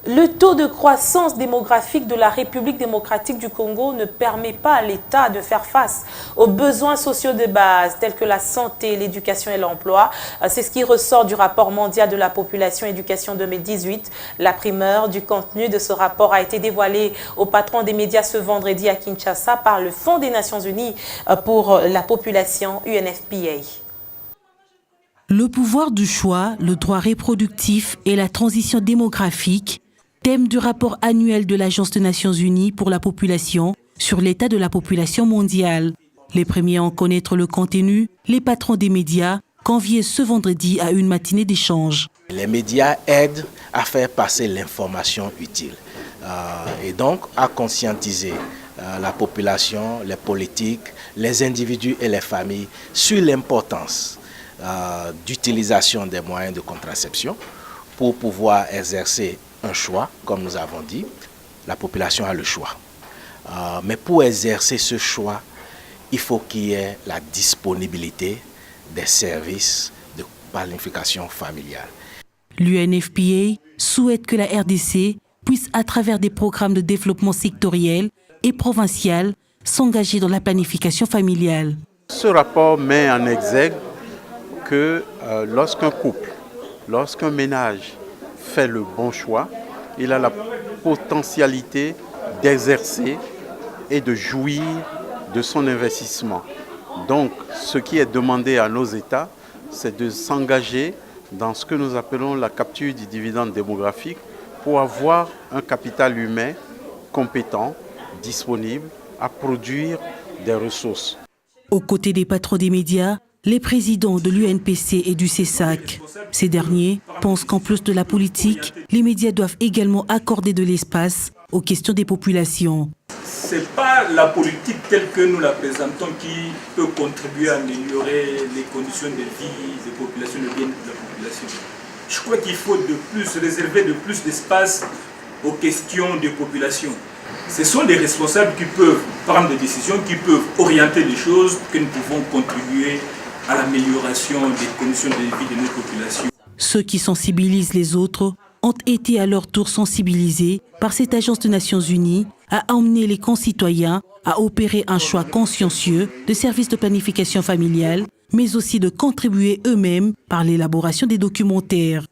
Le taux de croissance démographique de la République démocratique du Congo ne permet pas à l'État de faire face aux besoins sociaux de base tels que la santé, l'éducation et l'emploi. C'est ce qui ressort du rapport mondial de la population éducation 2018. La primeur du contenu de ce rapport a été dévoilée au patron des médias ce vendredi à Kinshasa par le Fonds des Nations Unies pour la population UNFPA. Le pouvoir du choix, le droit reproductif et la transition démographique, thème du rapport annuel de l'Agence des Nations Unies pour la population sur l'état de la population mondiale. Les premiers à en connaître le contenu, les patrons des médias, conviés ce vendredi à une matinée d'échange. Les médias aident à faire passer l'information utile et donc à conscientiser la population, les politiques, les individus et les familles sur l'importance d'utilisation des moyens de contraception pour pouvoir exercer un choix, comme nous avons dit. La population a le choix. Mais pour exercer ce choix, il faut qu'il y ait la disponibilité des services de planification familiale. L'UNFPA souhaite que la RDC puisse, à travers des programmes de développement sectoriel et provincial, s'engager dans la planification familiale. Ce rapport met en exergue que lorsqu'un couple, lorsqu'un ménage fait le bon choix, il a la potentialité d'exercer et de jouir de son investissement. Donc, ce qui est demandé à nos États, c'est de s'engager dans ce que nous appelons la capture du dividende démographique pour avoir un capital humain compétent, disponible à produire des ressources. Aux côtés des patrons des médias, les présidents de l'UNPC et du CESAC. Ces derniers pensent qu'en plus de la politique, les médias doivent également accorder de l'espace aux questions des populations. Ce n'est pas la politique telle que nous la présentons qui peut contribuer à améliorer les conditions de vie des populations, le bien de la population. Je crois qu'il faut de plus réserver de plus d'espace aux questions des populations. Ce sont les responsables qui peuvent prendre des décisions, qui peuvent orienter les choses, que nous pouvons contribuer à l'amélioration des conditions de vie de nos populations. Ceux qui sensibilisent les autres ont été à leur tour sensibilisés par cette agence des Nations Unies à emmener les concitoyens à opérer un choix consciencieux de services de planification familiale, mais aussi de contribuer eux-mêmes par l'élaboration des documentaires.